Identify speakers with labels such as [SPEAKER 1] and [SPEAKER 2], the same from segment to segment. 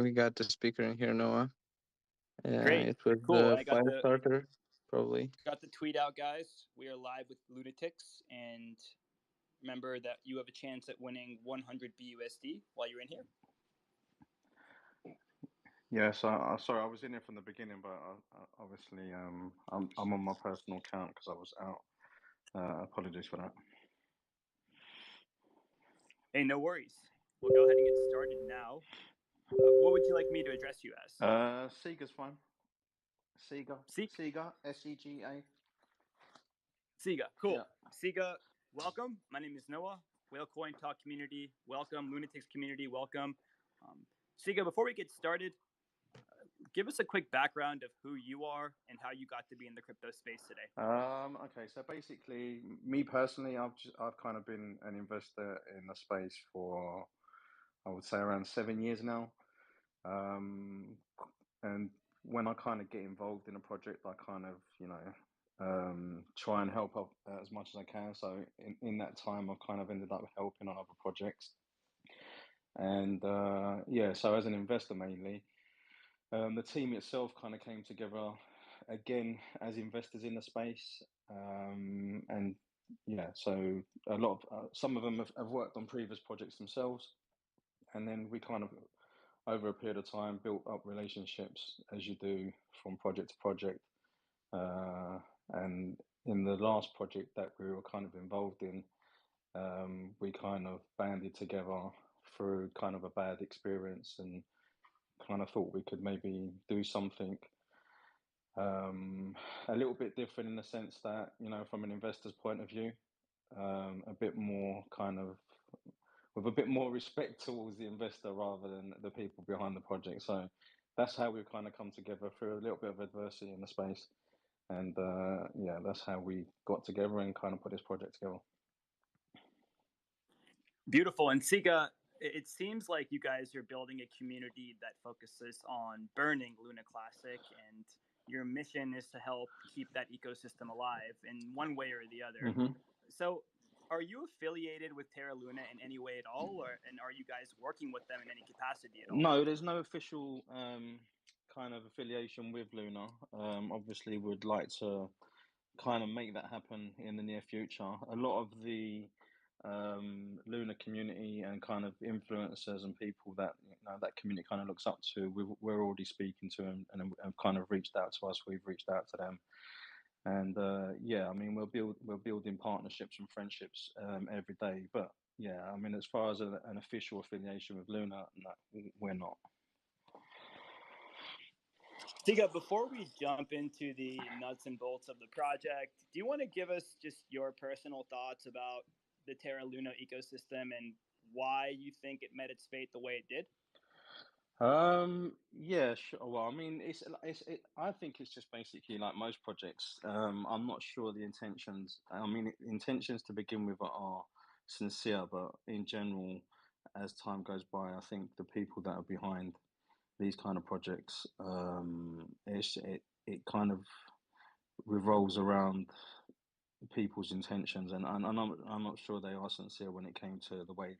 [SPEAKER 1] we got the speaker in here, Noah.
[SPEAKER 2] Great.
[SPEAKER 1] It was
[SPEAKER 2] Cool.
[SPEAKER 1] the
[SPEAKER 2] I got
[SPEAKER 1] fire starter, probably.
[SPEAKER 2] the tweet out, guys. We are live with Lunatics, and remember that you have a chance at winning 100 BUSD while you're in here.
[SPEAKER 3] Yeah, so sorry, I was in here from the beginning, but obviously I'm on my personal account because I was out. Apologies for that.
[SPEAKER 2] Hey, no worries. We'll go ahead and get started now. What would you like me to address you as?
[SPEAKER 3] Sega's fine. Sega.
[SPEAKER 2] Se-
[SPEAKER 3] Sega. SEGA.
[SPEAKER 2] Sega. Cool.
[SPEAKER 3] Yeah.
[SPEAKER 2] Sega, welcome. My name is Noah. Whale Coin Talk community, welcome. Lunatics community, welcome. Sega, before we get started, give us a quick background of who you are and how you got to be in the crypto space today.
[SPEAKER 3] Okay, so basically, me personally, I've kind of been an investor in the space for, I would say, around 7 years now. And when I kind of get involved in a project, I kind of, try and help out as much as I can. So in that time, I've kind of ended up helping on other projects. And yeah, so as an investor mainly, the team itself kind of came together again as investors in the space. And yeah, so a lot of some of them have worked on previous projects themselves. And then we kind of, over a period of time, built up relationships as you do from project to project. And in the last project that we were kind of involved in, we kind of banded together through kind of a bad experience and kind of thought we could maybe do something a little bit different in the sense that, you know, from an investor's point of view, a bit more kind of with a bit more respect towards the investor rather than the people behind the project. So that's how we've kind of come together through a little bit of adversity in the space. And yeah, that's how we got together and kind of put this project together.
[SPEAKER 2] Beautiful. And Sega, it seems like you guys are building a community that focuses on burning Luna Classic, and your mission is to help keep that ecosystem alive in one way or the other.
[SPEAKER 3] Mm-hmm.
[SPEAKER 2] So are you affiliated with Terra Luna in any way at all, and are you guys working with them in any capacity at all?
[SPEAKER 3] No, there's no official kind of affiliation with Luna. Obviously, we'd like to kind of make that happen in the near future. A lot of the Luna community and kind of influencers and people that, you know, that community kind of looks up to, we're already speaking to them and have kind of reached out to us. We've reached out to them. And yeah, I mean, we're building partnerships and friendships every day. But yeah, I mean, as far as an official affiliation with Luna, no, we're not.
[SPEAKER 2] Sega, before we jump into the nuts and bolts of the project, do you want to give us just your personal thoughts about the Terra Luna ecosystem and why you think it met its fate the way it did?
[SPEAKER 3] Yeah, sure. Well, I mean, I think it's just basically like most projects. I'm not sure the intentions. I mean, intentions to begin with are sincere, but in general, as time goes by, I think the people that are behind these kind of projects, it kind of revolves around people's intentions, and I'm not sure they are sincere when it came to the way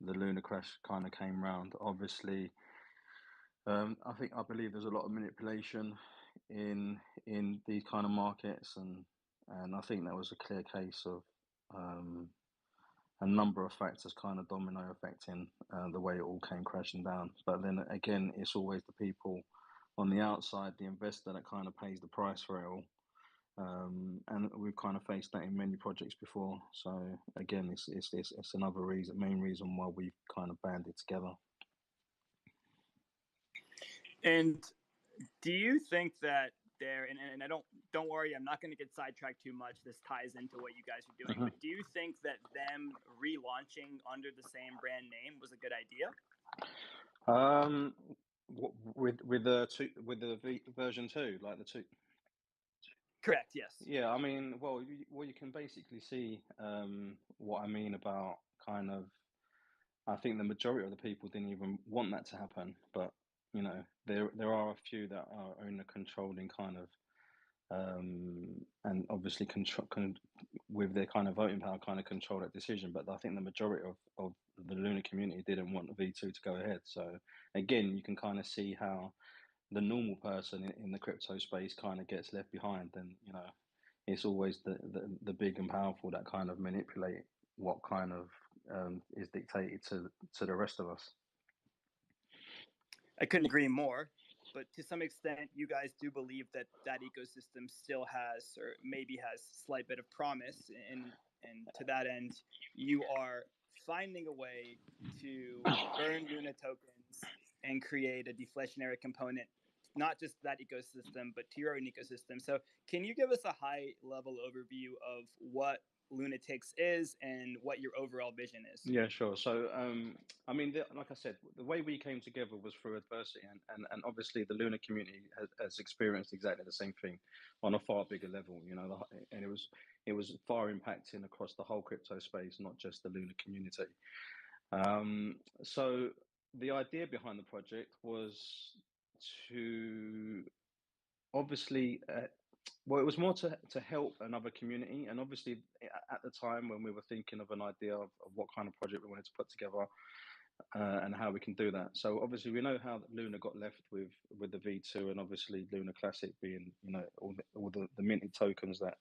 [SPEAKER 3] the Luna crash kind of came round. Obviously, I believe there's a lot of manipulation in these kind of markets, and I think that was a clear case of a number of factors kind of domino affecting the way it all came crashing down. But then again, it's always the people on the outside, the investor, that kind of pays the price for it all. And we've kind of faced that in many projects before. So again, it's another main reason why we've kind of banded together.
[SPEAKER 2] And do you think that and I don't worry, I'm not going to get sidetracked too much. This ties into what you guys are doing.
[SPEAKER 3] Mm-hmm.
[SPEAKER 2] But do you think that them relaunching under the same brand name was a good idea?
[SPEAKER 3] With the version 2, like the 2.
[SPEAKER 2] Correct. Yes.
[SPEAKER 3] Yeah, I mean, well, you can basically see what I mean about kind of. I think the majority of the people didn't even want that to happen, but you know, there are a few that are owner controlled in kind of and obviously with their kind of voting power, kind of control that decision. But I think the majority of the Luna community didn't want the V2 to go ahead. So again, you can kind of see how the normal person in the crypto space kind of gets left behind, and it's always the big and powerful that kind of manipulate what kind of is dictated to the rest of us.
[SPEAKER 2] I couldn't agree more. But to some extent, you guys do believe that that ecosystem still has, or maybe has, a slight bit of promise, and to that end, you are finding a way to burn Luna tokens and create a deflationary component, not just that ecosystem, but to your own ecosystem. So, can you give us a high-level overview of what Lunatics is and what your overall vision is?
[SPEAKER 3] Yeah, sure. So, I mean, like I said, the way we came together was through adversity, and obviously the Luna community has experienced exactly the same thing on a far bigger level, and it was far impacting across the whole crypto space, not just the Luna community. So the idea behind the project was to obviously well, it was more to help another community, and obviously at the time when we were thinking of an idea of what kind of project we wanted to put together and how we can do that. So obviously we know how Luna got left with the V2, and obviously Luna Classic being all the minted tokens, that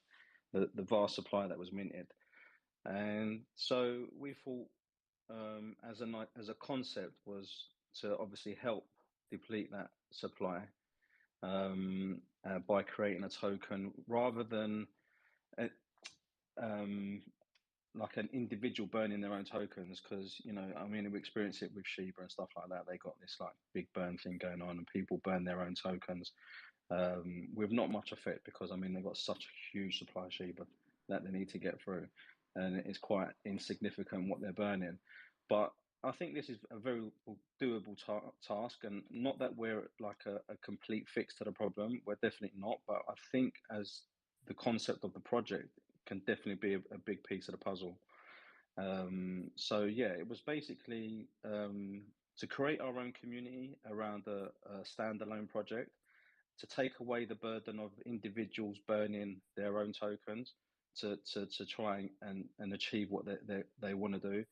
[SPEAKER 3] the vast supply that was minted, and so we thought as a concept was to obviously help deplete that supply by creating a token rather than like an individual burning their own tokens, because I mean, we experience it with Shiba and stuff like that. They got this like big burn thing going on, and people burn their own tokens with not much effect, because I mean they've got such a huge supply of Shiba that they need to get through, and it's quite insignificant what they're burning. But I think this is a very doable task, and not that we're like a complete fix to the problem. We're definitely not, but I think as the concept of the project can definitely be a big piece of the puzzle. So yeah, it was basically to create our own community around a standalone project, to take away the burden of individuals burning their own tokens to try and achieve what they want to do.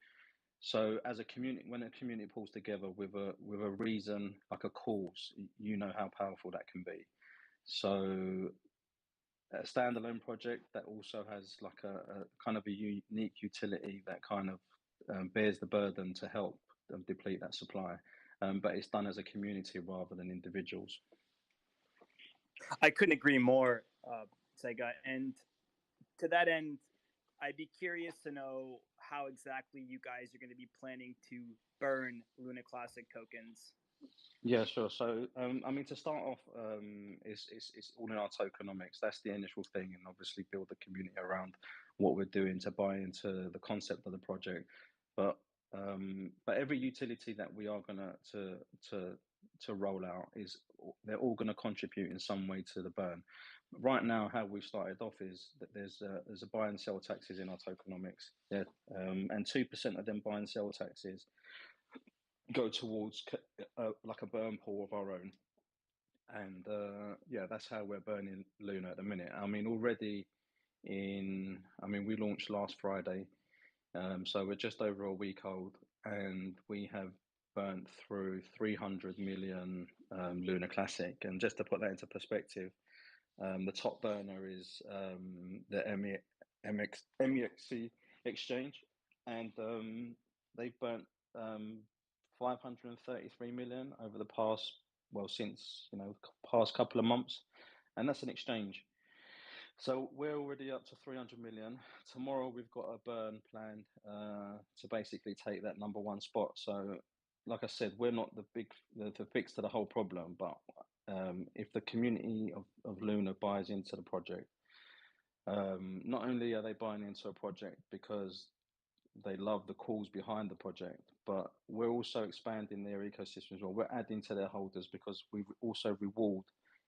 [SPEAKER 3] So as a community, when a community pulls together with a reason, like a cause, you know how powerful that can be. So a standalone project that also has like a kind of a unique utility that kind of bears the burden to help deplete that supply, but it's done as a community rather than individuals.
[SPEAKER 2] I couldn't agree more, Sega. And to that end, I'd be curious to know how exactly you guys are going to be planning to burn Luna Classic tokens.
[SPEAKER 3] Yeah, sure. So, I mean, to start off, it's all in our tokenomics. That's the initial thing, and obviously build the community around what we're doing to buy into the concept of the project. But every utility that we are gonna to roll out they're all gonna contribute in some way to the burn. Right now, how we've started off is that there's a buy and sell taxes in our tokenomics. Yeah, and 2% of them buy and sell taxes go towards like a burn pool of our own, and yeah, that's how we're burning Luna at the minute. I mean, already we launched last Friday, so we're just over a week old, and we have burnt through 300 million Luna Classic. And just to put that into perspective, the top burner is the MEXC exchange, and they've burnt 533 million over the past, since past couple of months, and that's an exchange. So we're already up to 300 million. Tomorrow we've got a burn planned to basically take that number one spot. So, like I said, we're not the fix to the whole problem, but if the community of Luna buys into the project, not only are they buying into a project because they love the cause behind the project, but we're also expanding their ecosystem as well. We're adding to their holders because we also reward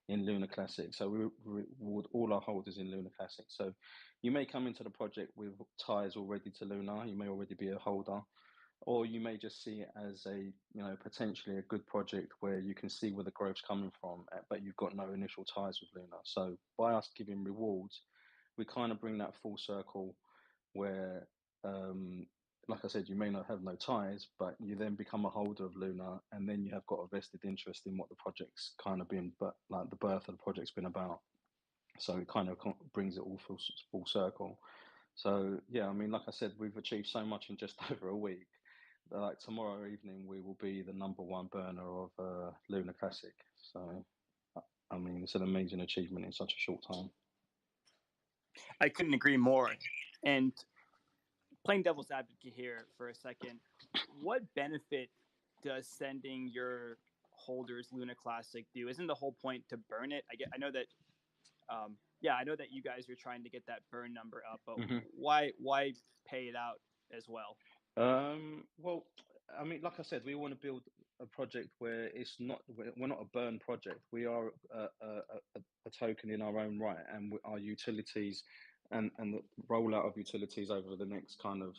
[SPEAKER 3] in Luna Classic. So we reward all our holders in Luna Classic. So you may come into the project with ties already to Luna. You may already be a holder. or you may just see it as potentially a good project where you can see where the growth's coming from, but you've got no initial ties with Luna. So by us giving rewards, we kind of bring that full circle where, like I said, you may not have no ties, but you then become a holder of Luna, and then you have got a vested interest in what the project's kind of been, but like the birth of the project's been about. So it kind of brings it all full circle. So yeah, I mean, like I said, we've achieved so much in just over a week. Like tomorrow evening, we will be the #1 burner of Luna Classic. So, I mean, it's an amazing achievement in such a short time.
[SPEAKER 2] I couldn't agree more. And playing devil's advocate here for a second, what benefit does sending your holders Luna Classic do? Isn't the whole point to burn it? I know that I know that you guys are trying to get that burn number up, but why pay it out as well?
[SPEAKER 3] Well, I mean, like I said, we want to build a project where we're not a burn project. We are a token in our own right, and our utilities and the rollout of utilities over the next kind of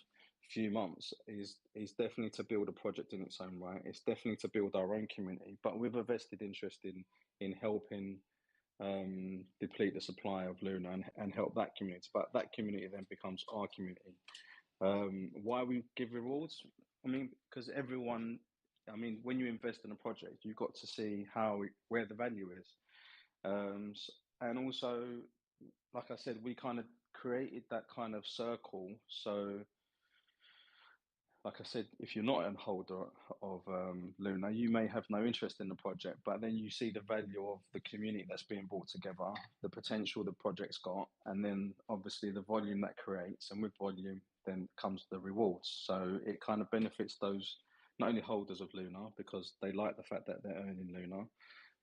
[SPEAKER 3] few months is definitely to build a project in its own right. It's definitely to build our own community, but with a vested interest in helping deplete the supply of Luna and help that community. But that community then becomes our community. Why we give rewards? I mean, because when you invest in a project, you've got to see where the value is. And also, like I said, we kind of created that kind of circle. So, like I said, if you're not a holder of Luna, you may have no interest in the project, but then you see the value of the community that's being brought together, the potential the project's got, and then obviously the volume that creates, and with volume then comes the rewards. So it kind of benefits those not only holders of Luna because they like the fact that they're earning Luna,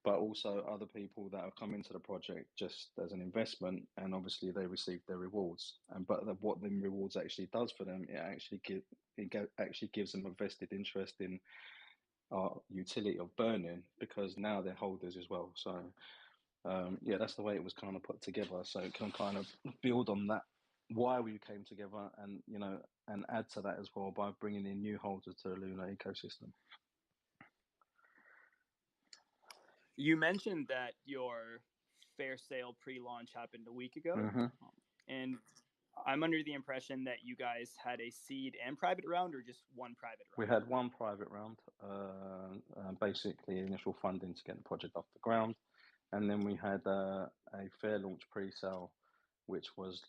[SPEAKER 3] but also other people that have come into the project just as an investment, and obviously they receive their rewards. But what the rewards actually does for them, it actually gives them a vested interest in our utility of burning, because now they're holders as well. So that's the way it was kind of put together. So it can kind of build on that, why we came together, and add to that as well by bringing in new holders to the Luna ecosystem.
[SPEAKER 2] You mentioned that your fair sale pre-launch happened a week ago, and I'm under the impression that you guys had a seed and private round, or just one private round?
[SPEAKER 3] We had one private round, basically initial funding to get the project off the ground, and then we had a fair launch pre-sale, which was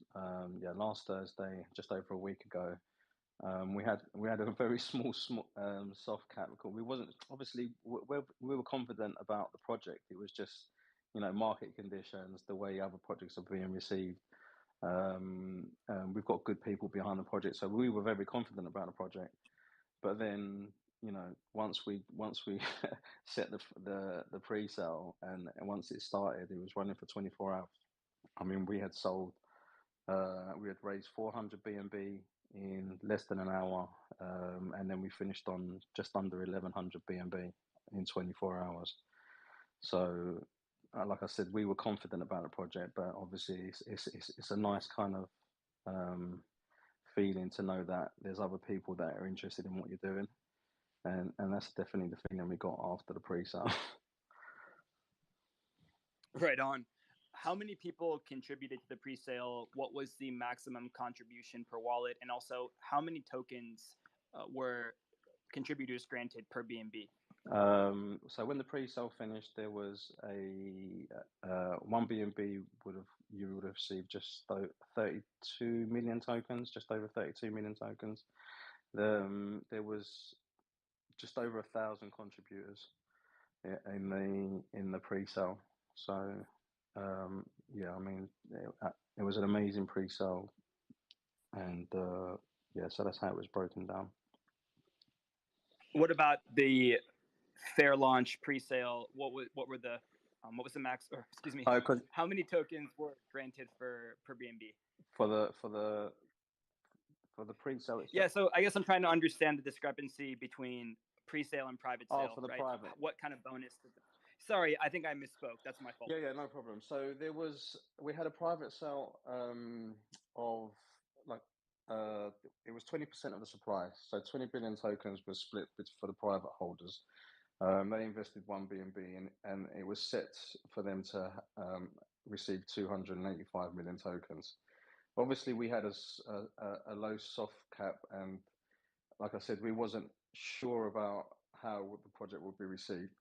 [SPEAKER 3] last Thursday, just over a week ago. We had a very small soft capital. We wasn't obviously we were confident about the project. It was just market conditions, the way other projects are being received. We've got good people behind the project, so we were very confident about the project. But then once we set the pre-sale, and once it started, it was running for 24 hours. I mean, we had sold. We had raised 400 BNB in less than an hour, and then we finished on just under 1100 BNB in 24 hours. So, like I said, we were confident about the project, but obviously it's a nice kind of feeling to know that there's other people that are interested in what you're doing, and that's definitely the feeling we got after the pre-sale.
[SPEAKER 2] Right on. How many people contributed to the pre-sale? What was the maximum contribution per wallet? And also, how many tokens were contributors granted per BNB?
[SPEAKER 3] So when the pre-sale finished, there was a 1 BNB you would have received just 32 million tokens, just over 32 million tokens. There was just over 1,000 contributors in the pre-sale. So I mean, it was an amazing pre-sale, and so that's how it was broken down.
[SPEAKER 2] What about the fair launch pre-sale? What was the max? Or excuse me, how many tokens were granted per BNB
[SPEAKER 3] for the pre-sale itself?
[SPEAKER 2] Yeah, so I guess I'm trying to understand the discrepancy between pre-sale and private sale.
[SPEAKER 3] For the
[SPEAKER 2] right?
[SPEAKER 3] private.
[SPEAKER 2] What kind of bonus? Sorry, I think I misspoke. That's my fault.
[SPEAKER 3] Yeah, no problem. So we had a private sale of like it was 20% of the supply. So 20 billion tokens was split for the private holders. They invested 1 BNB and it was set for them to receive 285 million tokens. Obviously, we had a low soft cap, and like I said, we wasn't sure about how the project would be received,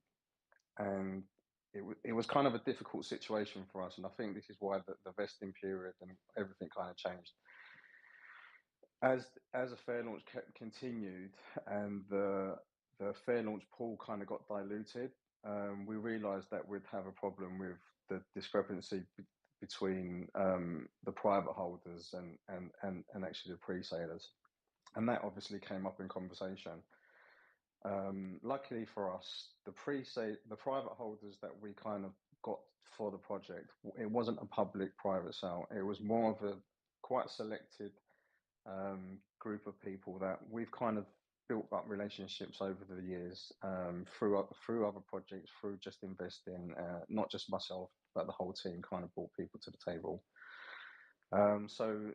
[SPEAKER 3] and it was kind of a difficult situation for us. And I think this is why the vesting period and everything kind of changed. As a fair launch continued and the fair launch pool kind of got diluted, we realized that we'd have a problem with the discrepancy between the private holders and actually the pre-salers. And that obviously came up in conversation. Luckily for us, the private holders that we kind of got for the project, it wasn't a public private sale. It was more of a quite selected group of people that we've kind of built up relationships over the years, through other projects, through just investing, not just myself, but the whole team kind of brought people to the table. So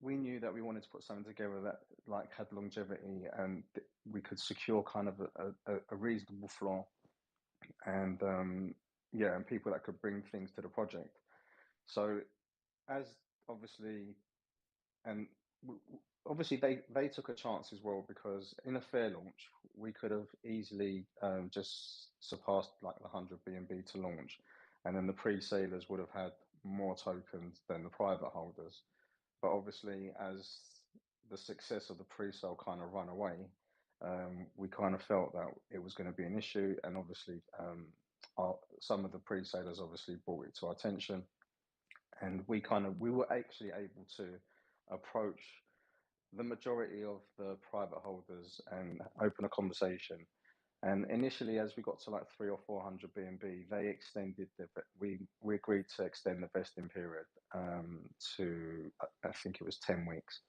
[SPEAKER 3] we knew that we wanted to put something together that like had longevity and we could secure kind of a reasonable floor and and people that could bring things to the project. So as obviously, and obviously they took a chance as well, because in a fair launch we could have easily just surpassed like the 100 BNB to launch, and then the pre-salers would have had more tokens than the private holders. But obviously, as the success of the pre-sale kind of run away, we kind of felt that it was going to be an issue, and obviously some of the pre-salers obviously brought it to our attention, and we were actually able to approach the majority of the private holders and open a conversation. And initially, as we got to like 300 or 400 BNB, they extended we agreed to extend the vesting period to I think it was 10 weeks,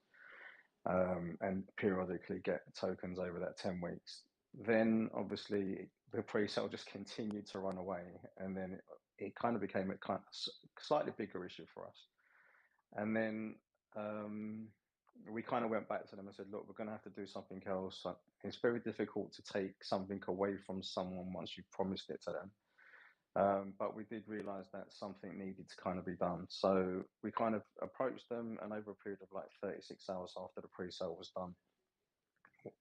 [SPEAKER 3] and periodically get tokens over that 10 weeks. Then obviously the pre-sale just continued to run away, and then it kind of became a kind of slightly bigger issue for us. And then we kind of went back to them and said, look, we're going to have to do something else. It's very difficult to take something away from someone once you've promised it to them. But we did realize that something needed to kind of be done. So we kind of approached them, and over a period of like 36 hours after the pre-sale was done,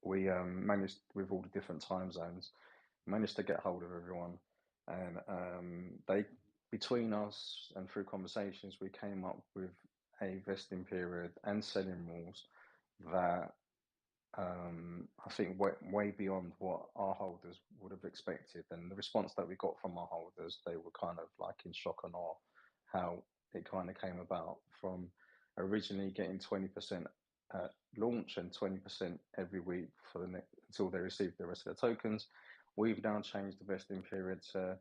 [SPEAKER 3] we managed, with all the different time zones, managed to get hold of everyone. And between us and through conversations, we came up with a vesting period and selling rules that I think way beyond what our holders would have expected. And the response that we got from our holders, they were kind of like in shock and awe how it kind of came about, from originally getting 20% at launch and 20% every week for until they receive the rest of their tokens. We've now changed the vesting period to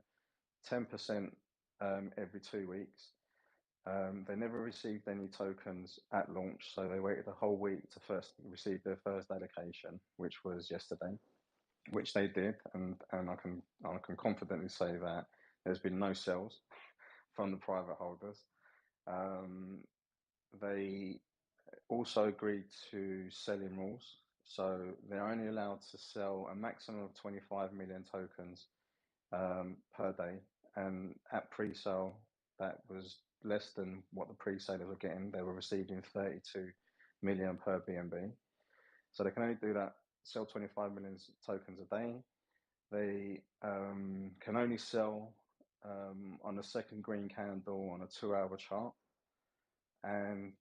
[SPEAKER 3] 10% every 2 weeks. They never received any tokens at launch, so they waited a whole week to first receive their first allocation, which was yesterday, which they did, and I can confidently say that there's been no sales from the private holders. They also agreed to selling rules, so they're only allowed to sell a maximum of 25 million tokens per day, and at pre-sale that was less than what the pre-salers were getting. They were receiving 32 million per BNB. So they can only do that, sell 25 million tokens a day. They can only sell on a second green candle on a 2-hour chart. And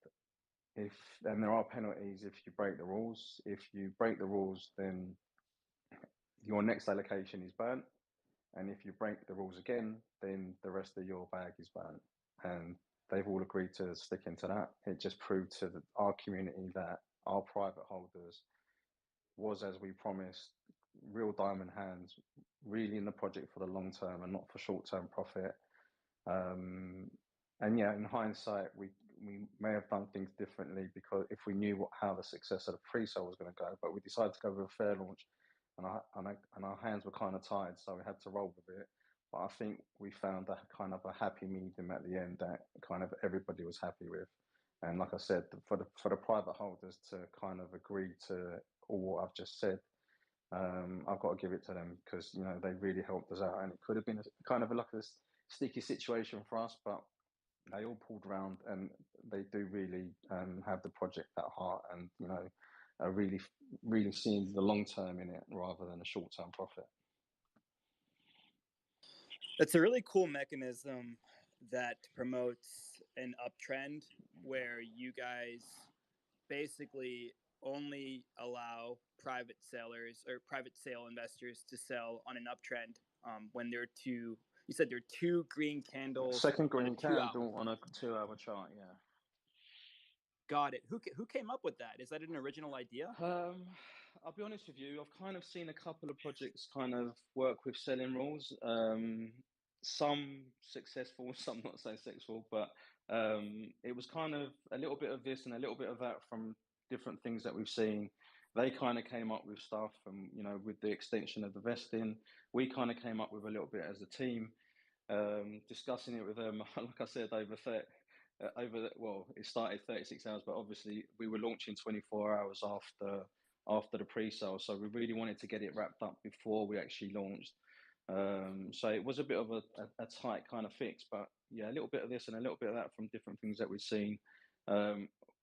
[SPEAKER 3] there are penalties if you break the rules. If you break the rules, then your next allocation is burnt. And if you break the rules again, then the rest of your bag is burnt. And they've all agreed to stick into that. It just proved to our community that our private holders was, as we promised, real diamond hands, really in the project for the long term and not for short-term profit. And yeah, in hindsight, we may have done things differently, because if we knew how the success of the pre-sale was going to go, but we decided to go with a fair launch, and our hands were kind of tied, so we had to roll with it. But I think we found a kind of a happy medium at the end that kind of everybody was happy with. And like I said, for the private holders to kind of agree to all what I've just said, I've got to give it to them, because they really helped us out, and it could have been kind of like a sticky situation for us, but they all pulled around, and they do really have the project at heart, and are really seeing the long term in it rather than a short term profit.
[SPEAKER 2] That's a really cool mechanism that promotes an uptrend, where you guys basically only allow private sellers or private sale investors to sell on an uptrend when there are two. You said there are two green candles.
[SPEAKER 3] Second green candle on a 2-hour chart. Yeah.
[SPEAKER 2] Got it. Who came up with that? Is that an original idea?
[SPEAKER 3] I'll be honest with you. I've kind of seen a couple of projects kind of work with selling rules. Some successful, some not so successful, but it was kind of a little bit of this and a little bit of that from different things that we've seen. They kind of came up with stuff, and with the extension of the vesting, we kind of came up with a little bit as a team, discussing it with them. Like I said, it started 36 hours, but obviously we were launching 24 hours after the pre-sale, so we really wanted to get it wrapped up before we actually launched. So it was a bit of a tight kind of fix, but yeah, a little bit of this and a little bit of that from different things that we've seen.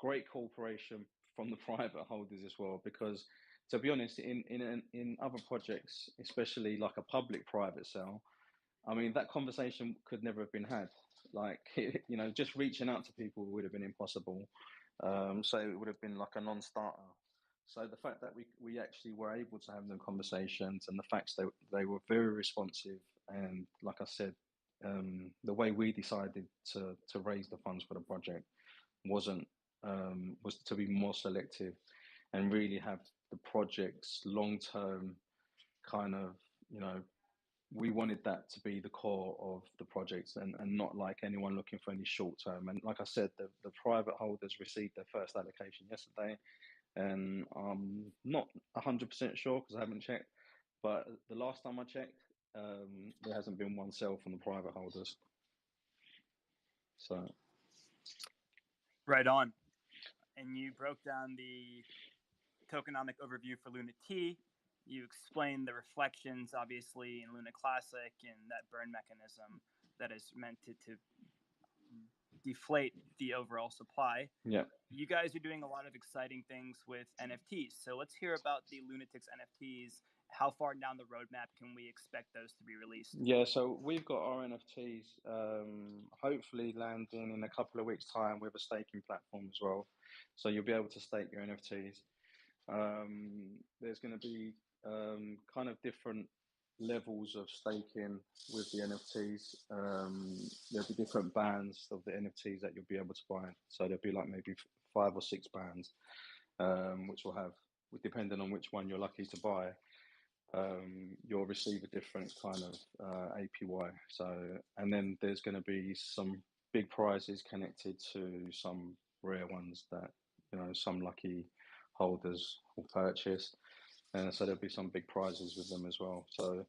[SPEAKER 3] Great cooperation from the private holders as well, because to be honest, in other projects, especially like a public private sale, I mean, that conversation could never have been had. Like, just reaching out to people would have been impossible. So it would have been like a non-starter. So the fact that we actually were able to have them conversations, and the fact that they were very responsive, and like I said, the way we decided to raise the funds for the project was to be more selective and really have the project's long-term kind of, we wanted that to be the core of the projects, and not like anyone looking for any short term. And like I said, the private holders received their first allocation yesterday, and I'm not 100% sure because I haven't checked, but the last time I checked, there hasn't been one sale from the private holders. So
[SPEAKER 2] right on. And you broke down the tokenomic overview for Luna T. You explained the reflections, obviously, in Luna Classic, and that burn mechanism that is meant to deflate the overall supply.
[SPEAKER 3] yeah.
[SPEAKER 2] You guys are doing a lot of exciting things with NFTs. So let's hear about the Lunatics NFTs. How far down the roadmap can we expect those to be released?
[SPEAKER 3] Yeah, so we've got our NFTs hopefully landing in a couple of weeks' time with a staking platform as well. So you'll be able to stake your NFTs. There's going to be kind of different levels of staking with the NFTs. There'll be different bands of the NFTs that you'll be able to buy. So there'll be like maybe 5 or 6 bands, which will have, depending on which one you're lucky to buy, you'll receive a different kind of APY. So, and then there's going to be some big prizes connected to some rare ones that some lucky holders will purchase, and so there'll be some big prizes with them as well. So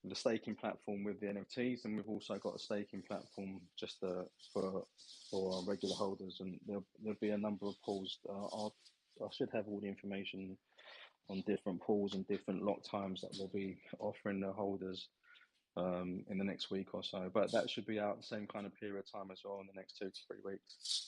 [SPEAKER 3] the staking platform with the NFTs, and we've also got a staking platform just for our regular holders, and there'll be a number of pools. I should have all the information on different pools and different lock times that we'll be offering the holders in the next week or so. But that should be out the same kind of period of time as well in the next 2 to 3 weeks.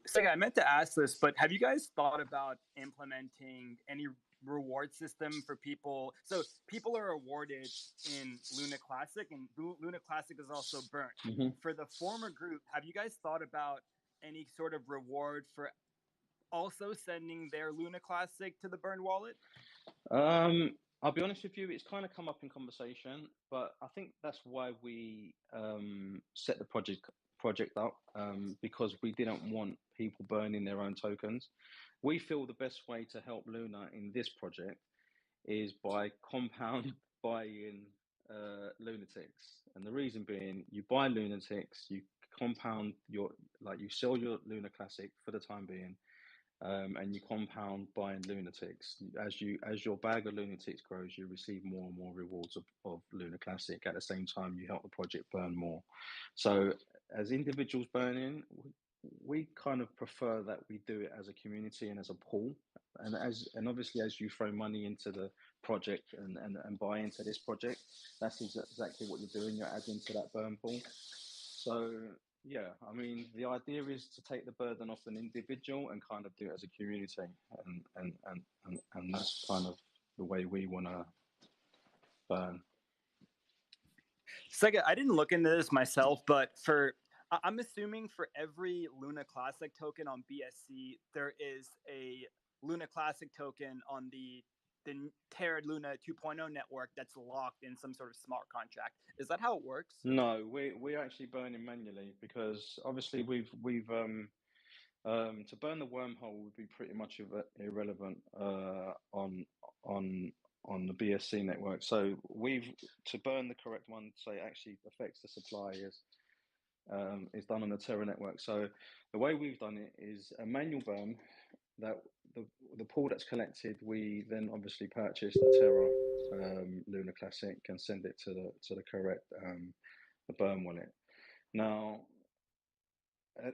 [SPEAKER 2] So I meant to ask this, but have you guys thought about implementing any reward system for people? So people are awarded in Luna Classic, and Luna Classic is also burnt.
[SPEAKER 3] Mm-hmm.
[SPEAKER 2] For the former group, have you guys thought about any sort of reward for also sending their Luna Classic to the burn wallet?
[SPEAKER 3] I'll be honest with you, it's kind of come up in conversation, but I think that's why we set the project up, because we didn't want people burning their own tokens. We feel the best way to help Luna in this project is by compound buying Lunatics. And the reason being, you buy Lunatics, you compound you sell your Luna Classic for the time being, and you compound buying Lunatics. As your bag of Lunatics grows, you receive more and more rewards of Luna Classic. At the same time, you help the project burn more. So as individuals burning, we kind of prefer that we do it as a community and as a pool, and obviously as you throw money into the project and buy into this project, that's exactly what you're doing. You're adding to that burn pool. So yeah, I mean, the idea is to take the burden off an individual and kind of do it as a community, and that's kind of the way we want to burn.
[SPEAKER 2] Sega, I didn't look into this myself, but I'm assuming for every Luna Classic token on BSC, there is a Luna Classic token on the Terra Luna 2.0 network that's locked in some sort of smart contract. Is that how it works?
[SPEAKER 3] No, we're actually burning manually, because obviously we've to burn the wormhole would be pretty much irrelevant on the BSC network. So to burn the correct one, so it actually affects the supply, is done on the Terra network. So the way we've done it is a manual burn. That the pool that's collected, we then obviously purchase the Terra Luna Classic and send it to the correct the burn wallet. Now,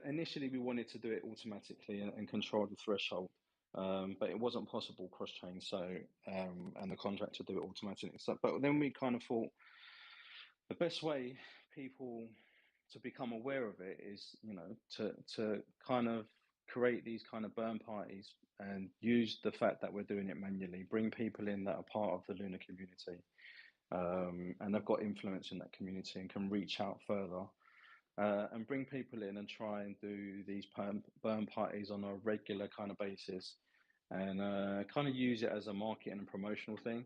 [SPEAKER 3] initially we wanted to do it automatically and control the threshold, but it wasn't possible cross-chain. So and the contractor do it automatically. So, but then we kind of thought the best way people to become aware of it is, to kind of create these kind of burn parties and use the fact that we're doing it manually, bring people in that are part of the Luna community, and they've got influence in that community and can reach out further, and bring people in and try and do these burn parties on a regular kind of basis, and kind of use it as a marketing and promotional thing.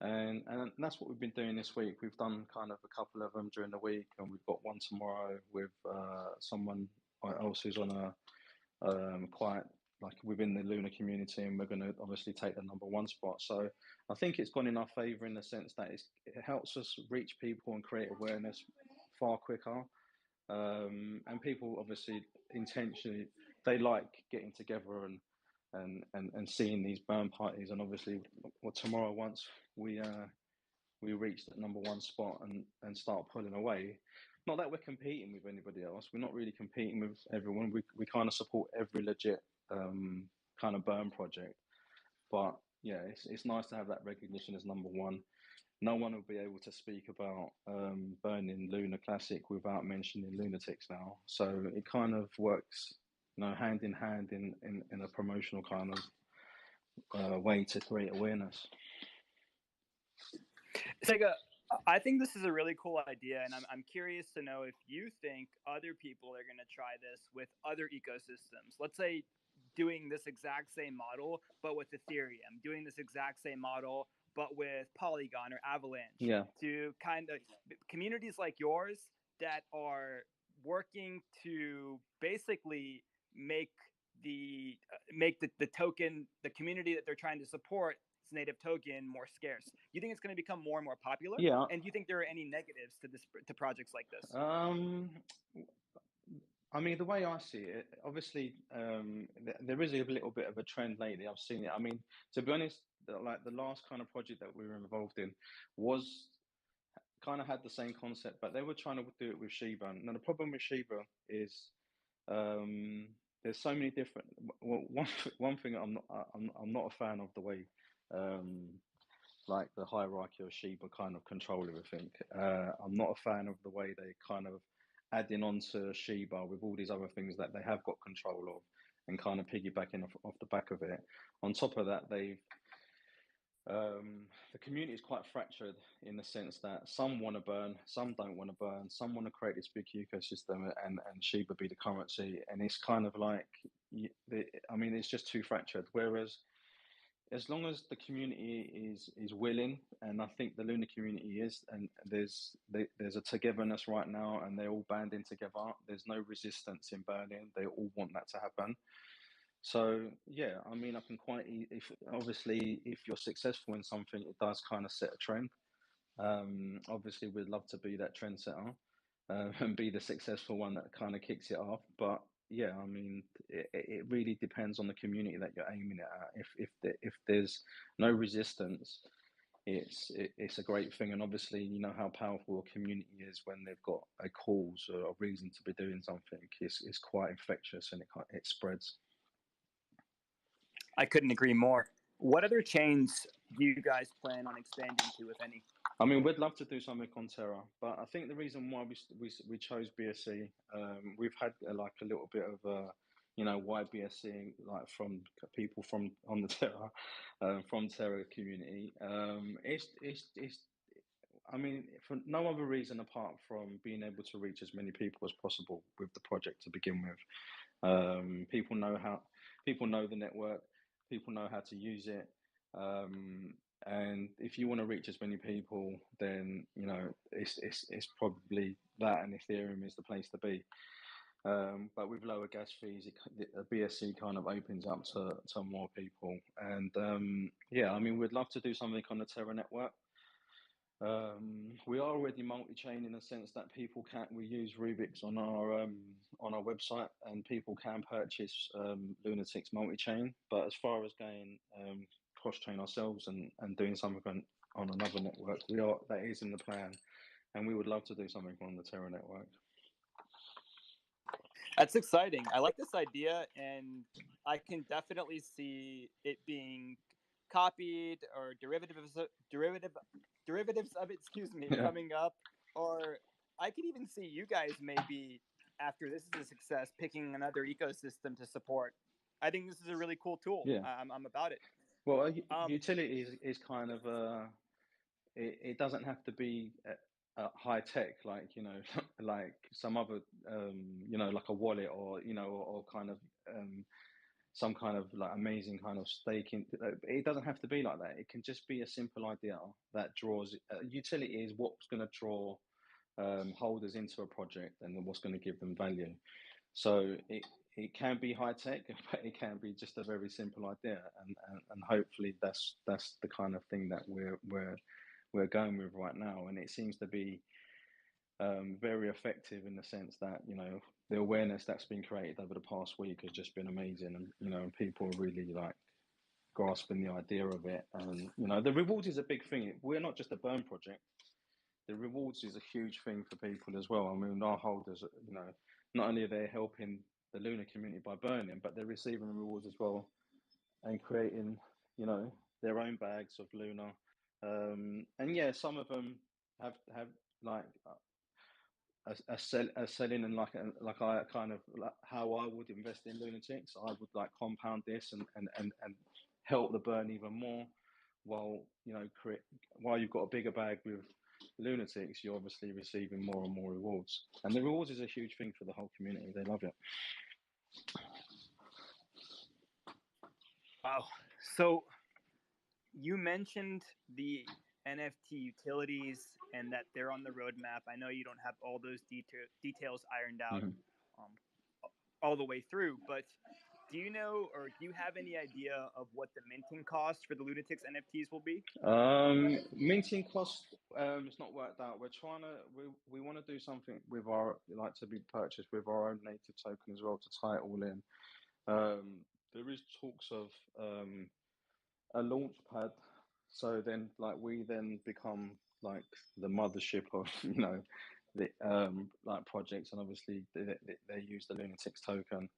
[SPEAKER 3] And that's what we've been doing this week. We've done kind of a couple of them during the week, and we've got one tomorrow with someone else who's on a quite like within the Luna community, and we're going to obviously take the #1 spot. So I think it's gone in our favor in the sense that it helps us reach people and create awareness far quicker. And people obviously intentionally, they like getting together and seeing these burn parties. And obviously, tomorrow, once we reach that #1 spot and start pulling away, not that we're competing with anybody else. We're not really competing with everyone. We kind of support every legit kind of burn project. But yeah, it's nice to have that recognition as #1. No one will be able to speak about burning Luna Classic without mentioning Lunatics now. So it kind of works, hand in hand in a promotional kind of way to create awareness.
[SPEAKER 2] Sega, I think this is a really cool idea, and I'm curious to know if you think other people are going to try this with other ecosystems. Let's say doing this exact same model, but with Ethereum, doing this exact same model, but with Polygon or Avalanche.
[SPEAKER 3] Yeah.
[SPEAKER 2] To kind of communities like yours that are working to basically make the token, the community that they're trying to support, its native token, more scarce. You think it's going to become more and more popular?
[SPEAKER 3] Yeah.
[SPEAKER 2] And do you think there are any negatives to projects like this?
[SPEAKER 3] I mean, the way I see it, obviously, there is a little bit of a trend lately. I've seen it. I mean, to be honest, like the last kind of project that we were involved in was kind of had the same concept, but they were trying to do it with Shiba. Now, the problem with Shiba is there's so many different. Well, one thing I'm not a fan of the way like the hierarchy of Shiba kind of control everything. I'm not a fan of the way they kind of adding on to Shiba with all these other things that they have got control of and kind of piggybacking off the back of it. On top of that, the community is quite fractured in the sense that some want to burn, some don't want to burn, some want to create this big ecosystem and Shiba be the currency. And it's kind of like, I mean, it's just too fractured. Whereas as long as the community is willing, and I think the Luna community is, and there's a togetherness right now, and they're all banding together. There's no resistance in burning. They all want that to happen. So yeah, I mean, I can if you're successful in something, it does kind of set a trend. Obviously, we'd love to be that trendsetter and be the successful one that kind of kicks it off. But yeah, I mean, it really depends on the community that you're aiming it at. If there's no resistance, it's a great thing. And obviously, you know how powerful a community is when they've got a cause or a reason to be doing something. It's quite infectious, and it spreads.
[SPEAKER 2] I couldn't agree more. What other chains do you guys plan on expanding to, if any?
[SPEAKER 3] I mean, we'd love to do something on Terra, but I think the reason why we chose BSC, we've had like a little bit of why BSC, like from people from on the Terra, from Terra community. It's I mean, for no other reason apart from being able to reach as many people as possible with the project to begin with. People know the network, people know how to use it. And if you want to reach as many people, then it's probably that, and Ethereum is the place to be. But with lower gas fees, BSC kind of opens up to more people. And yeah, I mean, we'd love to do something on the Terra network. We are already multi-chain in the sense that we use Rubik's on our website, and people can purchase Lunatics multi-chain. But as far as going cross-chain ourselves and doing something on another network, that is in the plan, and we would love to do something on the Terra network.
[SPEAKER 2] That's exciting. I like this idea, and I can definitely see it being copied or derivatives of it, coming up. Or I could even see you guys maybe, after this is a success, picking another ecosystem to support. I think this is a really cool tool.
[SPEAKER 3] Yeah.
[SPEAKER 2] I'm about it.
[SPEAKER 3] Well, utility is kind of it doesn't have to be high tech, like like some other like a wallet, or or kind of some kind of like amazing kind of staking. It doesn't have to be like that. It can just be a simple idea that draws. Utility is what's going to draw holders into a project, and what's going to give them value. So it can be high tech, but it can be just a very simple idea, and hopefully that's the kind of thing that we're going with right now, and it seems to be very effective in the sense that the awareness that's been created over the past week has just been amazing, and people are really like grasping the idea of it, and the rewards is a big thing. We're not just a burn project. The rewards is a huge thing for people as well. I mean, our holders, not only are they helping the Luna community by burning, but they're receiving rewards as well, and creating their own bags of Luna. And yeah, some of them have like a selling, and like I kind of like how I would invest in Lunatics. I would like compound this and help the burn even more, while while you've got a bigger bag with Lunatics, you're obviously receiving more and more rewards, and the rewards is a huge thing for the whole community. They love it.
[SPEAKER 2] Wow. So you mentioned the NFT utilities and that they're on the roadmap. I know you don't have all those details ironed out all the way through, but do you know, or do you have any idea of what the minting cost for the Lunatics NFTs will be?
[SPEAKER 3] Minting cost, it's not worked out. We want to do something with our, like, to be purchased with our own native token as well, to tie it all in. There is talks of a launch pad, so then we then become like the mothership of the like projects, and obviously they use the Lunatics token.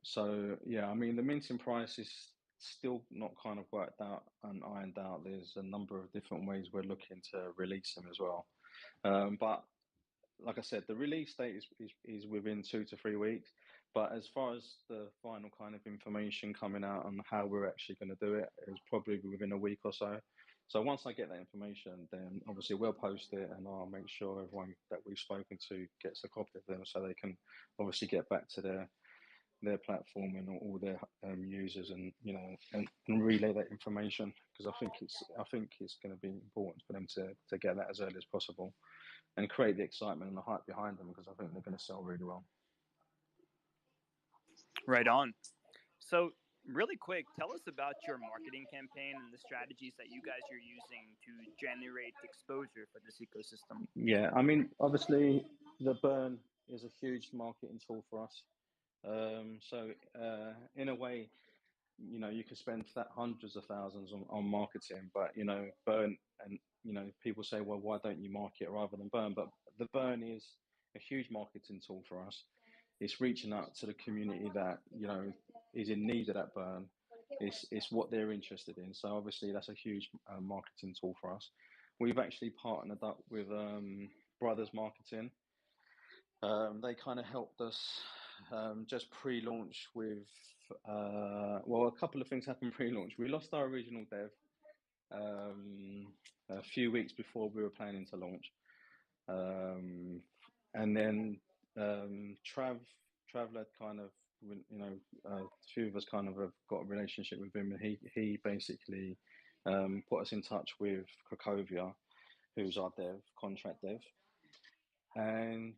[SPEAKER 3] So yeah, I mean, the minting price is still not kind of worked out and ironed out. There's a number of different ways we're looking to release them as well. But like I said, the release date is within 2 to 3 weeks. But as far as the final kind of information coming out on how we're actually going to do it, is probably within a week or so. So once I get that information, then obviously we'll post it, and I'll make sure everyone that we've spoken to gets a copy of them, so they can obviously get back to their platform and all their users, and and relay that information, because I think it's going to be important for them to get that as early as possible, and create the excitement and the hype behind them, because I think they're going to sell really well.
[SPEAKER 2] Right on. So really quick, tell us about your marketing campaign and the strategies that you guys are using to generate exposure for this ecosystem.
[SPEAKER 3] Yeah, I mean, obviously the burn is a huge marketing tool for us. So in a way, you could spend hundreds of thousands on marketing, but burn, and people say, well, why don't you market rather than burn? But the burn is a huge marketing tool for us. It's reaching out to the community that is in need of that burn. It's what they're interested in. So obviously that's a huge marketing tool for us. We've actually partnered up with Brothers Marketing. They kind of helped us just pre-launch with well, a couple of things happened pre-launch. We lost our original dev a few weeks before we were planning to launch, and then Trav had kind of, a few of us kind of have got a relationship with him, and he basically put us in touch with Cracovia, who's our contract dev, and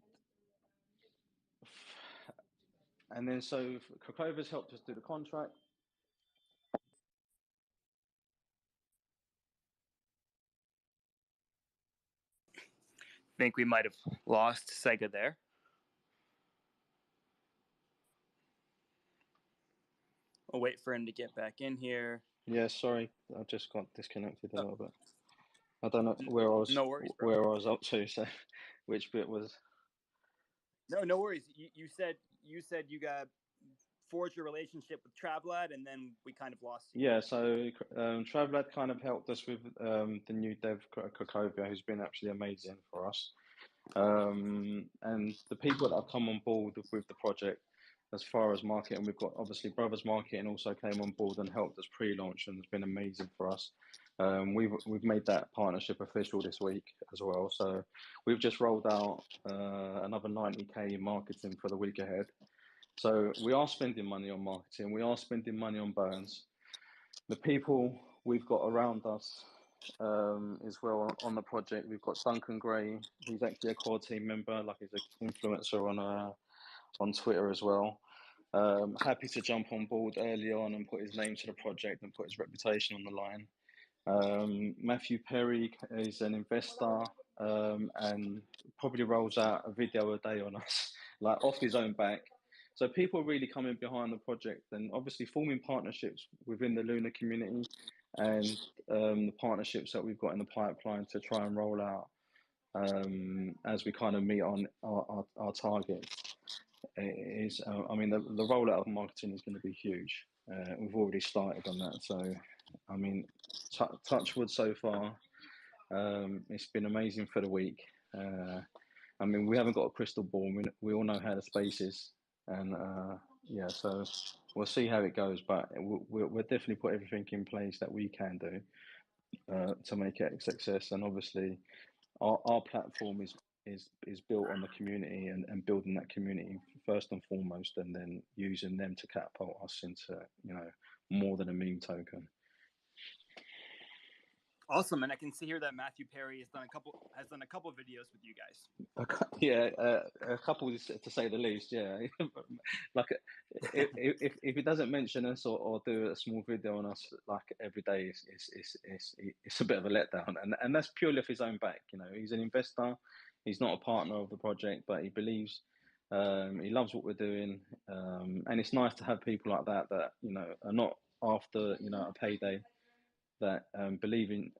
[SPEAKER 3] then so Krakowa's helped us do the contract.
[SPEAKER 2] I think we might have lost Sega there. I'll wait for him to get back in here.
[SPEAKER 3] Yeah, sorry, I just got disconnected a little bit. I don't know where I was.
[SPEAKER 2] No worries, bro.
[SPEAKER 3] Where I was up to. So, which bit was?
[SPEAKER 2] No worries. You said you got forged a relationship with Travlad, and then we kind of lost you.
[SPEAKER 3] Yeah, so Travlad kind of helped us with the new dev Cracovia, who's been absolutely amazing for us. And the people that have come on board with the project, as far as marketing, we've got obviously Brothers Marketing also came on board and helped us pre-launch, and it's been amazing for us. We've made that partnership official this week as well. So we've just rolled out another 90k in marketing for the week ahead. So we are spending money on marketing. We are spending money on burns. The people we've got around us as well on the project, we've got Duncan Gray. He's actually a core team member, like he's an influencer on Twitter as well. Happy to jump on board early on and put his name to the project and put his reputation on the line. Matthew Perry is an investor and probably rolls out a video a day on us, like off his own back. So people are really coming behind the project and obviously forming partnerships within the Luna community, and the partnerships that we've got in the pipeline to try and roll out as we kind of meet on our targets. Is I mean, the rollout of marketing is going to be huge. We've already started on that, so I mean, touch wood so far. It's been amazing for the week. I mean, we haven't got a crystal ball. We all know how the space is, and yeah, so we'll see how it goes. But we'll definitely put everything in place that we can do to make it a success. And obviously, our platform is built on the community and building that community first and foremost, and then using them to catapult us into more than a meme token.
[SPEAKER 2] Awesome, and I can see here that Matthew Perry has done a couple of videos with you guys.
[SPEAKER 3] Yeah, a couple to say the least. Yeah, like if it doesn't mention us or do a small video on us like every day, it's a bit of a letdown, and that's purely off his own back. He's an investor. He's not a partner of the project, but he believes, he loves what we're doing, and it's nice to have people like that are not after a payday, that believe in,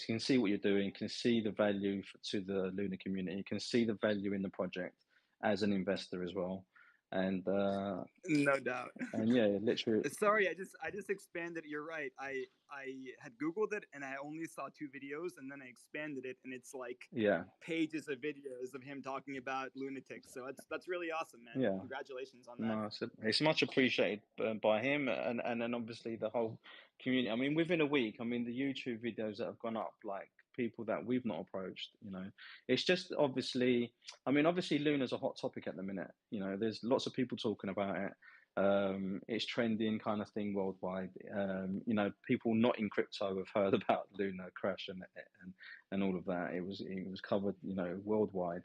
[SPEAKER 3] can see what you're doing, can see the value to the Luna community, can see the value in the project as an investor as well. And
[SPEAKER 2] no doubt.
[SPEAKER 3] And yeah, literally.
[SPEAKER 2] Sorry, I just expanded. You're right. I had Googled it and I only saw 2 videos, and then I expanded it, and it's like pages of videos of him talking about Lunatics. So that's really awesome, man. Yeah. Congratulations on that.
[SPEAKER 3] No, it's much appreciated by him and then obviously the whole community. I mean, within a week, the YouTube videos that have gone up, like people that we've not approached, it's just obviously Luna's a hot topic at the minute. There's lots of people talking about it. It's trending kind of thing worldwide. People not in crypto have heard about Luna crash and all of that. It was covered, worldwide.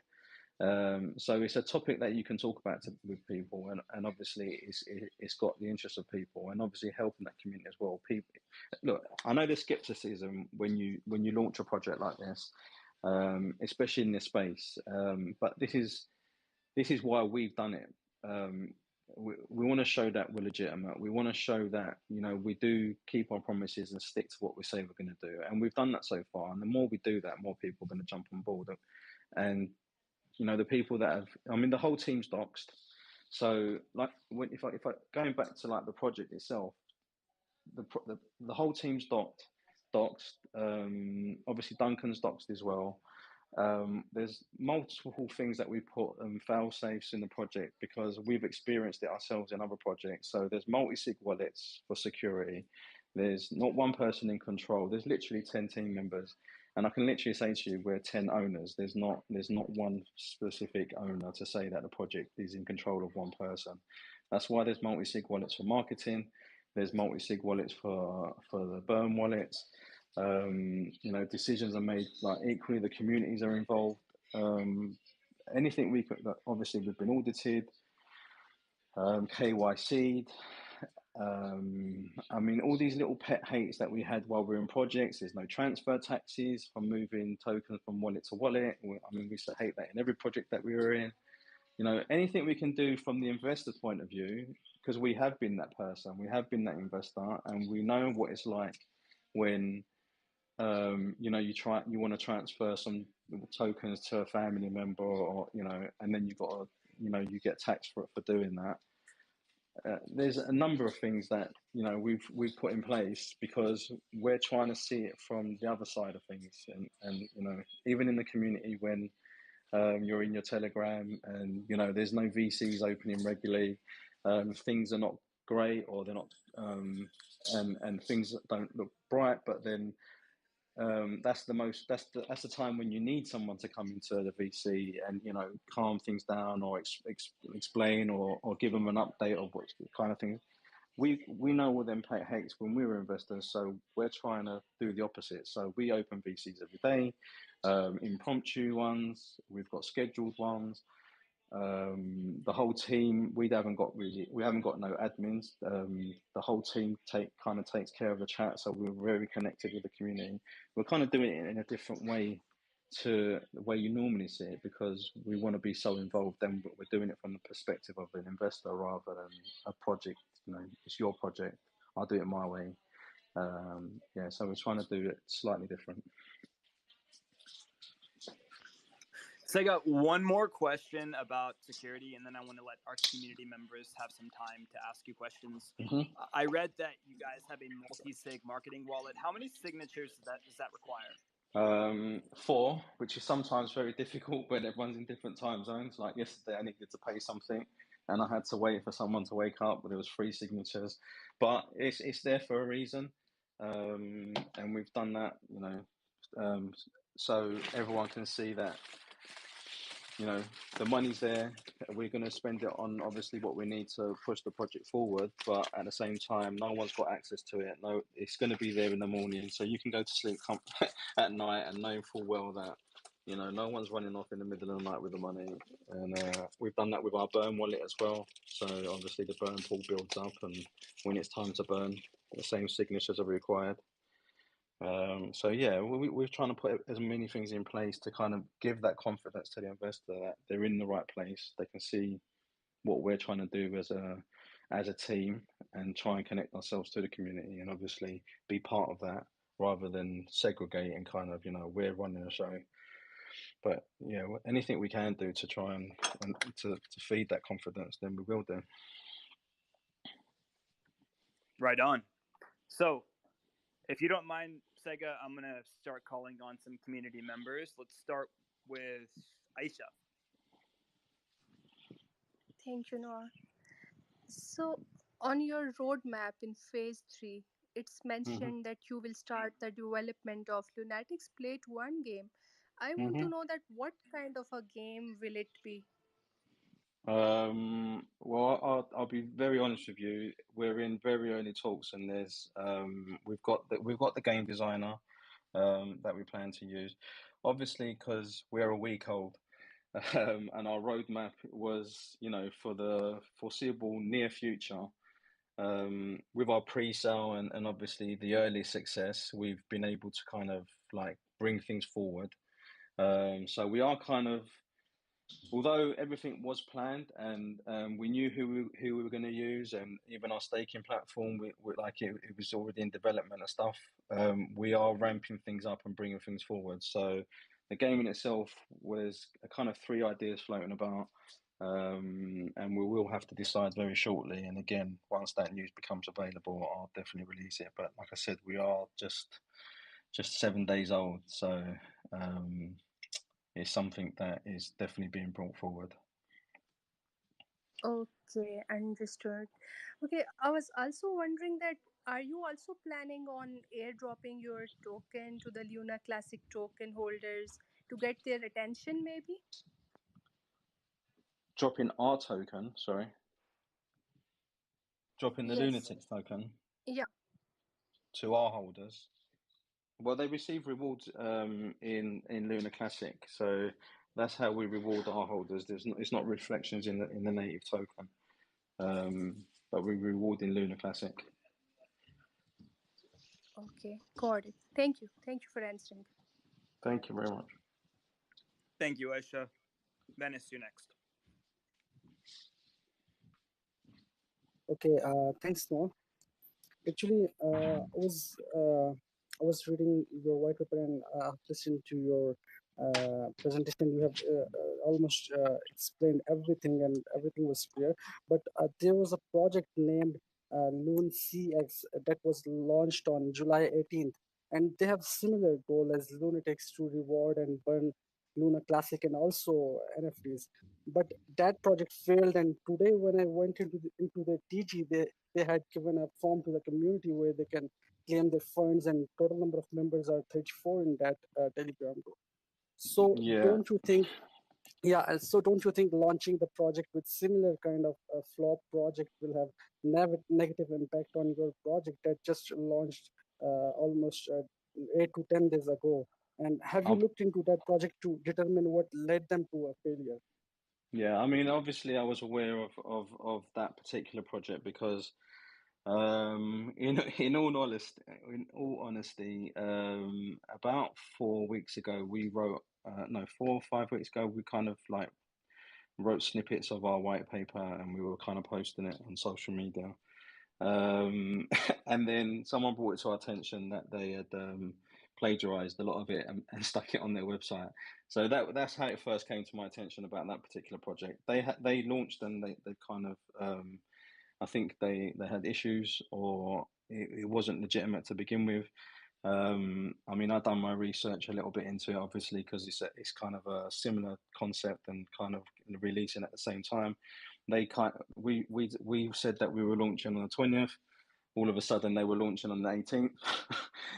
[SPEAKER 3] So it's a topic that you can talk about with people, and obviously it's got the interest of people, and obviously helping that community as well. People, look, I know there's skepticism when you launch a project like this, especially in this space. But this is why we've done it. we want to show that we're legitimate. We want to show that, you know, we do keep our promises and stick to what we say we're going to do. And we've done that so far. And the more we do that, more people are going to jump on board. And, you know, the people that have, I mean, the whole team's doxed. So like if I going back to like the project itself, the whole team's doxed. Obviously Duncan's doxed as well. There's multiple things that we put fail safes in the project because we've experienced it ourselves in other projects. So there's multi-sig wallets for security. There's not one person in control. There's literally 10 team members, and I can literally say to you we're 10 owners. There's not one specific owner to say that the project is in control of one person. That's why there's multi-sig wallets for marketing. There's multi-sig wallets for the burn wallets. You know, decisions are made like equally. The communities are involved. Anything we could, obviously we've been audited, KYC'd. I mean, all these little pet hates that we had while we were in projects. There's no transfer taxes from moving tokens from wallet to wallet. I mean, we used to hate that in every project that we were in. You know, anything we can do from the investor's point of view, because we have been that person, we have been that investor, and we know what it's like when you know, you want to transfer some tokens to a family member, or you know, and then you got to, you know, you get taxed for doing that. There's a number of things that, you know, we've put in place because we're trying to see it from the other side of things, and you know, even in the community when you're in your Telegram and you know there's no VCs opening regularly, things are not great or they're not, and things don't look bright, but then that's the time when you need someone to come into the VC and, you know, calm things down or explain or give them an update of what kind of things. We know all them pay hates when we were investors, so we're trying to do the opposite. So we open VCs every day, impromptu ones. We've got scheduled ones. The whole team, we haven't got no admins. The whole team takes care of the chat, so we're very connected with the community. We're kind of doing it in a different way to the way you normally see it because we want to be so involved. Then we're doing it from the perspective of an investor rather than a project. You know, it's your project. I'll do it my way. Yeah, so we're trying to do it slightly different.
[SPEAKER 2] So I got one more question about security, and then I want to let our community members have some time to ask you questions.
[SPEAKER 3] Mm-hmm.
[SPEAKER 2] I read that you guys have a multi-sig marketing wallet. How many signatures does that require?
[SPEAKER 3] 4, which is sometimes very difficult when everyone's in different time zones. Like yesterday, I needed to pay something, and I had to wait for someone to wake up, but there was 3 signatures. But it's there for a reason, and we've done that, you know, so everyone can see that, you know, the money's there. We're going to spend it on obviously what we need to push the project forward, but at the same time, no one's got access to it. No, it's going to be there in the morning, so you can go to sleep at night and know full well that, you know, no one's running off in the middle of the night with the money. And we've done that with our burn wallet as well. So obviously the burn pool builds up, and when it's time to burn, the same signatures are required. So yeah, we're trying to put as many things in place to kind of give that confidence to the investor that they're in the right place. They can see what we're trying to do as a team and try and connect ourselves to the community and obviously be part of that rather than segregate and kind of, you know, we're running a show. But yeah, anything we can do to try and to feed that confidence, then we will do.
[SPEAKER 2] Right on. So if you don't mind, Sega, I'm going to start calling on some community members. Let's start with Aisha.
[SPEAKER 4] Thank you, Noah. So, on your roadmap in phase 3, it's mentioned that you will start the development of Lunatics Play to Earn game. I want to know that what kind of a game will it be?
[SPEAKER 3] Well, I'll be very honest with you. We're in very early talks, and there's we've got the game designer that we plan to use, obviously because we're a week old, and our roadmap was, you know, for the foreseeable near future. With our pre-sale and obviously the early success, we've been able to kind of like bring things forward. So we are kind of although everything was planned and we knew who we were going to use, and even our staking platform, it was already in development and stuff. We are ramping things up and bringing things forward. So the game in itself was a kind of 3 ideas floating about, and we will have to decide very shortly. And again, once that news becomes available, I'll definitely release it. But like I said, we are just 7 days old, so it's something that is definitely being brought forward.
[SPEAKER 4] Okay, understood. Okay, I was also wondering that are you also planning on airdropping your token to the Luna Classic token holders to get their attention, maybe?
[SPEAKER 3] Dropping our token, dropping the
[SPEAKER 4] Yes.
[SPEAKER 3] Lunatics token
[SPEAKER 4] Yeah.
[SPEAKER 3] to our holders. Well, they receive rewards in Luna Classic, so that's how we reward our holders. It's not reflections in the native token, but we reward in Luna Classic.
[SPEAKER 4] Okay, got it. Thank you. Thank you for answering.
[SPEAKER 3] Thank you very much.
[SPEAKER 2] Thank you, Aisha. Venice, you next.
[SPEAKER 5] Okay, thanks, Noah. Actually, I was reading your white paper and listened to your presentation. You have almost explained everything, and everything was clear. But there was a project named LunCX that was launched on July 18th, and they have similar goal as Lunatics to reward and burn Luna Classic and also NFTs. But that project failed, and today when I went into the TG, they had given a form to the community where they can claim their funds, and total number of members are 34 in that Telegram group. So don't you think? Yeah. So don't you think launching the project with similar kind of flop project will have negative impact on your project that just launched almost 8 to 10 days ago? And have you looked into that project to determine what led them to a failure?
[SPEAKER 3] Yeah, I mean, obviously, I was aware of that particular project because, in all honesty, about 4 weeks ago, we wrote, no, 4 or 5 weeks ago, we kind of like wrote snippets of our white paper, and we were kind of posting it on social media. And then someone brought it to our attention that they had plagiarized a lot of it and stuck it on their website. So that's how it first came to my attention about that particular project. They launched and they kind of I think they had issues, or it wasn't legitimate to begin with. I mean, I've done my research a little bit into it, obviously, because it's kind of a similar concept and kind of releasing at the same time. We said that we were launching on the 20th. All of a sudden, they were launching on the 18th.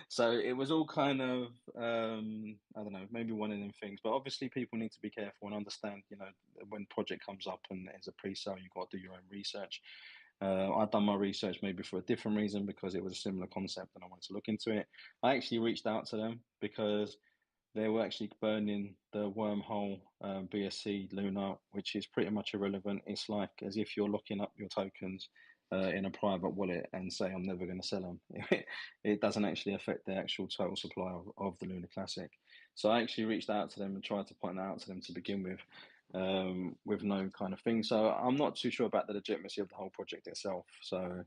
[SPEAKER 3] So it was all kind of I don't know, maybe one of them things. But obviously, people need to be careful and understand. You know, when project comes up and there's a pre-sale, you've got to do your own research. I've done my research maybe for a different reason because it was a similar concept and I wanted to look into it. I actually reached out to them because they were actually burning the wormhole BSC Luna, which is pretty much irrelevant. It's like as if you're locking up your tokens in a private wallet and say, I'm never going to sell them. It doesn't actually affect the actual total supply of the Luna Classic. So I actually reached out to them and tried to point that out to them to begin with no kind of thing. So I'm not too sure about the legitimacy of the whole project itself. So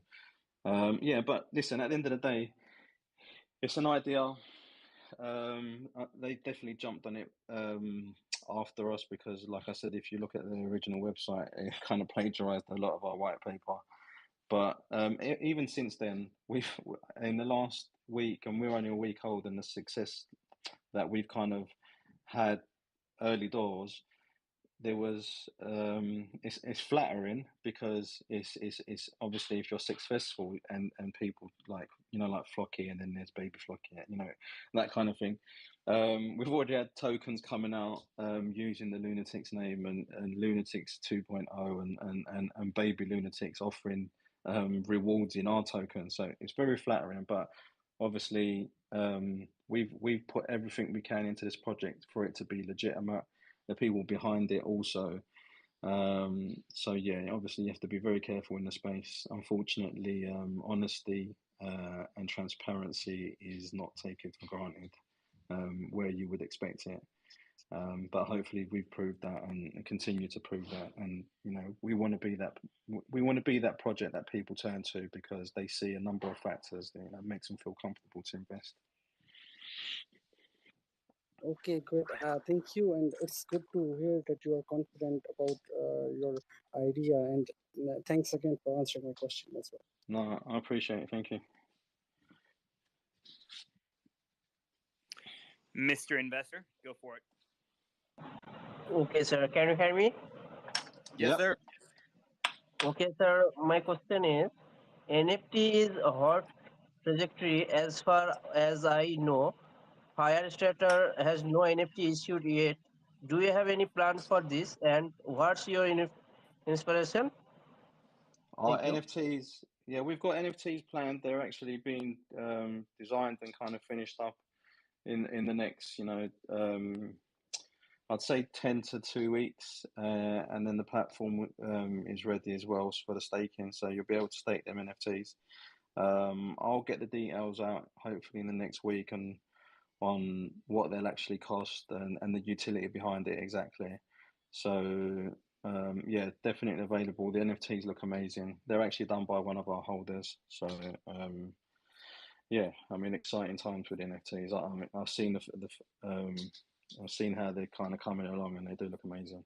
[SPEAKER 3] yeah, but listen, at the end of the day, it's an idea. They definitely jumped on it after us because, like I said, if you look at the original website, it kind of plagiarized a lot of our white paper. But even since then, we've in the last week, and we're only a week old, and the success that we've kind of had early doors, there was it's flattering because it's obviously if you're successful and people like like Flocky, and then there's Baby Flocky, that kind of thing. We've already had tokens coming out using the Lunatics name and Lunatics 2.0 and Baby Lunatics offering rewards in our token, so it's very flattering. But obviously we've put everything we can into this project for it to be legitimate, the people behind it also. So yeah, obviously you have to be very careful in the space. Unfortunately, honesty and transparency is not taken for granted where you would expect it. But hopefully we've proved that and continue to prove that. And we want to be that. We want to be that project that people turn to because they see a number of factors that makes them feel comfortable to invest.
[SPEAKER 5] Okay, great. Thank you, and it's good to hear that you are confident about your idea. And thanks again for answering my question as well.
[SPEAKER 3] No, I appreciate it. Thank you.
[SPEAKER 2] Mr. Investor, go for it.
[SPEAKER 6] Okay, sir. Can you hear me?
[SPEAKER 2] Yes,
[SPEAKER 3] Yep.
[SPEAKER 2] sir.
[SPEAKER 6] Okay, sir. My question is, NFT is a hot trajectory as far as I know. Firestarter has no NFT issued yet. Do you have any plan for this? And what's your inspiration?
[SPEAKER 3] Our
[SPEAKER 6] Thank you.
[SPEAKER 3] NFTs, yeah, we've got NFTs planned. They're actually being designed and kind of finished up in the next, I'd say 10 to 2 weeks, and then the platform is ready as well for the staking. So you'll be able to stake them NFTs. I'll get the details out hopefully in the next week on what they'll actually cost and the utility behind it exactly. So yeah, definitely available. The NFTs look amazing. They're actually done by one of our holders. So yeah, I mean, exciting times with NFTs. I've seen I've seen how they're kind of coming along, and they do look amazing.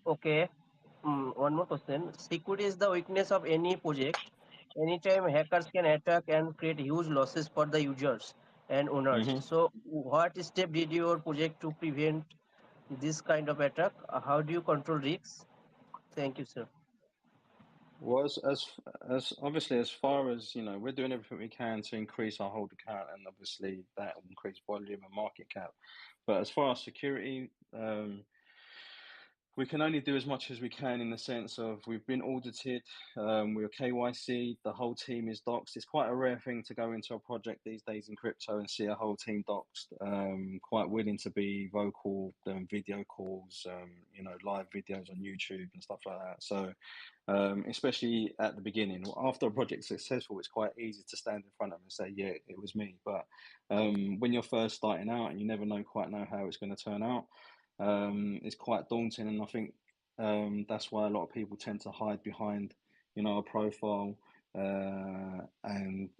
[SPEAKER 6] Okay. One more question. Security is the weakness of any project. Anytime hackers can attack and create huge losses for the users and owners.
[SPEAKER 3] Mm-hmm.
[SPEAKER 6] So, what step did your project to prevent this kind of attack? How do you control risks? Thank you, sir.
[SPEAKER 3] Well, as obviously as far as we're doing everything we can to increase our hold account, and obviously that will increase volume and market cap. But as far as security, we can only do as much as we can in the sense of we've been audited, we're KYC, the whole team is doxed. It's quite a rare thing to go into a project these days in crypto and see a whole team doxed, quite willing to be vocal, doing video calls, live videos on YouTube and stuff like that. So especially at the beginning, after a project's successful, it's quite easy to stand in front of them and say, yeah, it was me. But when you're first starting out and you never quite know how it's going to turn out, it's quite daunting, and I think that's why a lot of people tend to hide behind, a profile and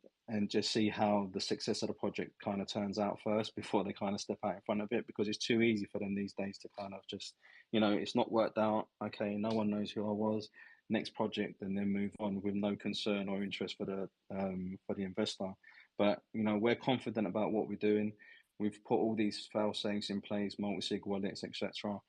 [SPEAKER 3] just see how the success of the project kind of turns out first before they kind of step out in front of it, because it's too easy for them these days to kind of just, it's not worked out. Okay, no one knows who I was. Next project, and then move on with no concern or interest for the investor. But we're confident about what we're doing. We've put all these fail safes in place, multi-sig wallets, etc.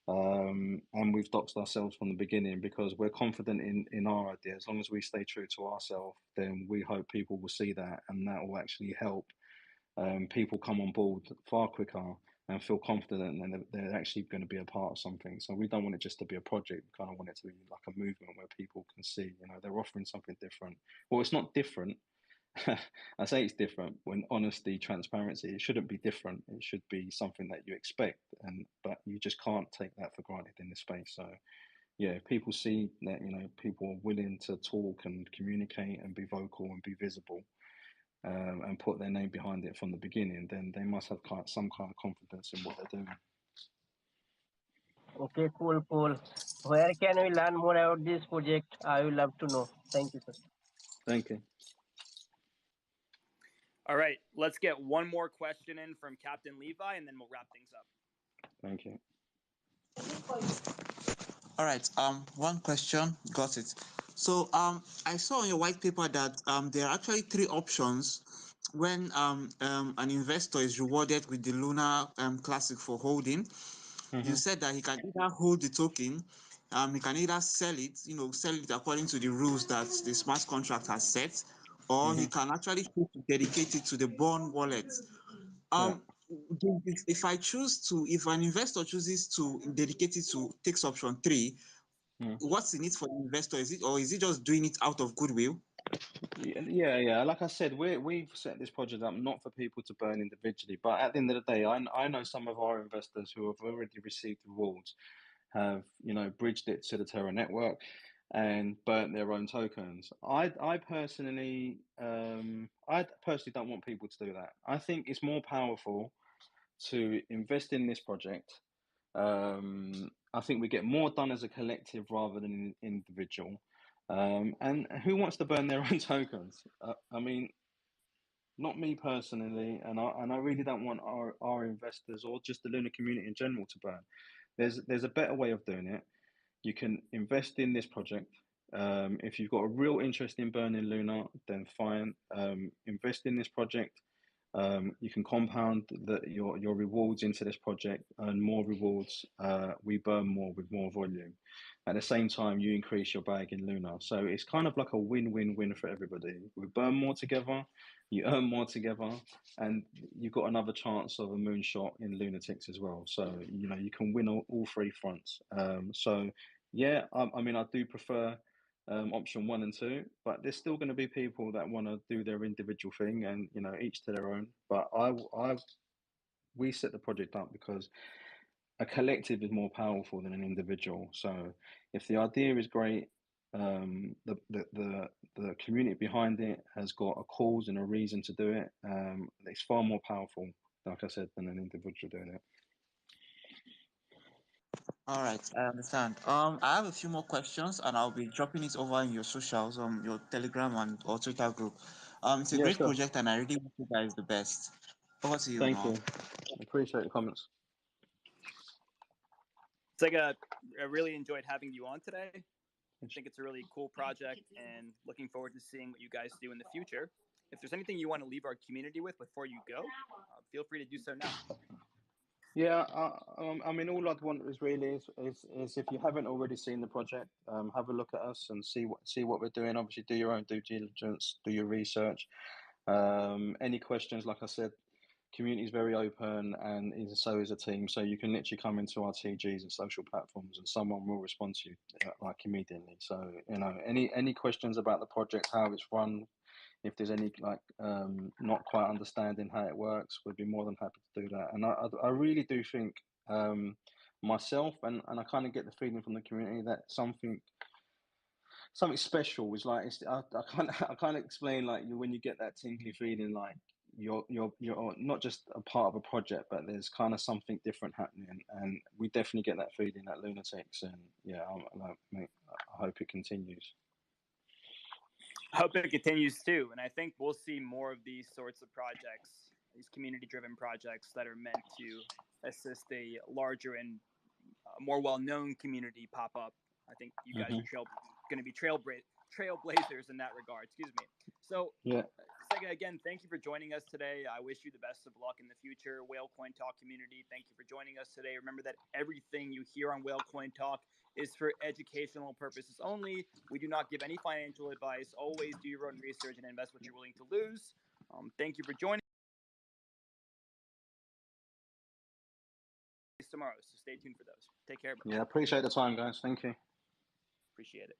[SPEAKER 3] And we've doxed ourselves from the beginning because we're confident in our idea. As long as we stay true to ourselves, then we hope people will see that, and that will actually help people come on board far quicker and feel confident and they're actually going to be a part of something. So we don't want it just to be a project. We kind of want it to be like a movement where people can see, they're offering something different. Well, it's not different. I say it's different when honesty, transparency, it shouldn't be different. It should be something that you expect, but you just can't take that for granted in this space. So yeah, people see that, people are willing to talk and communicate and be vocal and be visible, and put their name behind it from the beginning, then they must have some kind of confidence in what they're doing.
[SPEAKER 6] Okay, cool. Where can we learn more about this project? I would love to know. Thank you, sir.
[SPEAKER 3] Thank you.
[SPEAKER 2] All right, let's get one more question in from Captain Levi, and then we'll wrap things up.
[SPEAKER 3] Thank you.
[SPEAKER 7] All right. One question. Got it. So I saw in your white paper that there are actually 3 options when an investor is rewarded with the Luna Classic for holding.
[SPEAKER 3] Mm-hmm.
[SPEAKER 7] You said that he can either hold the token, he can either sell it, sell it according to the rules that the smart contract has set, or he can actually choose to dedicate it to the bond wallet. If an investor chooses to dedicate it to takes option 3, what's in it for the investor? Is it just doing it out of goodwill?
[SPEAKER 3] Yeah. Like I said, we've set this project up not for people to burn individually, but at the end of the day, I know some of our investors who have already received rewards have, bridged it to the Terra network. and burnt their own tokens. I personally don't want people to do that. I think it's more powerful to invest in this project. I think we get more done as a collective rather than an individual. And who wants to burn their own tokens? I mean, not me personally, and I really don't want our investors or just the Luna community in general to burn. There's a better way of doing it. You can invest in this project. If you've got a real interest in burning Luna, then fine. Invest in this project. You can compound your rewards into this project, earn more rewards. We burn more with more volume. At the same time, you increase your bag in Luna. So it's kind of like a win-win-win for everybody. We burn more together, you earn more together, and you've got another chance of a moonshot in Lunatics as well. So, you know, you can win all three fronts. So, yeah, I mean, I do prefer option 1 and 2, but there's still going to be people that want to do their individual thing, and you know, each to their own. But we set the project up because a collective is more powerful than an individual. So if the idea is great, the community behind it has got a cause and a reason to do it. It's far more powerful, like I said, than an individual doing it.
[SPEAKER 7] All right, I understand. I have a few more questions, and I'll be dropping it over in your socials, your Telegram and or Twitter group. It's a
[SPEAKER 3] Yeah,
[SPEAKER 7] great
[SPEAKER 3] sure.
[SPEAKER 7] project, and I really wish you guys the best. Over to you,
[SPEAKER 3] Thank
[SPEAKER 7] Noah.
[SPEAKER 3] you. Appreciate the comments.
[SPEAKER 2] Sega, I really enjoyed having you on today. I think it's a really cool project, and looking forward to seeing what you guys do in the future. If there's anything you want to leave our community with before you go, feel free to do so now.
[SPEAKER 3] Yeah, I mean, all I'd want is really is if you haven't already seen the project, have a look at us and see what we're doing. Obviously, do your own due diligence, do your research. Any questions, like I said, community is very open, and so is a team. So you can literally come into our TGs and social platforms, and someone will respond to you like immediately. So you know, any questions about the project, how it's run, if there's any like not quite understanding how it works, we'd be more than happy to do that. And I really do think myself, and I kind of get the feeling from the community that something special is like, I can't explain, like when you get that tingly feeling like you're not just a part of a project, but there's kind of something different happening, and we definitely get that feeling at Lunatics. And yeah, I hope it continues.
[SPEAKER 2] I hope it continues too, and I think we'll see more of these sorts of projects, these community-driven projects that are meant to assist a larger and more well-known community pop up. I think you guys are going to be trailblazers in that regard. Excuse me. So,
[SPEAKER 3] yeah.
[SPEAKER 2] Sega, again, thank you for joining us today. I wish you the best of luck in the future. Whale Coin Talk community, thank you for joining us today. Remember that everything you hear on Whale Coin Talk is for educational purposes only. We do not give any financial advice. Always do your own research and invest what you're willing to lose. Thank you for joining us tomorrow, so stay tuned for those. Take care, everybody.
[SPEAKER 3] Yeah, appreciate the time, guys. Thank you.
[SPEAKER 2] Appreciate it.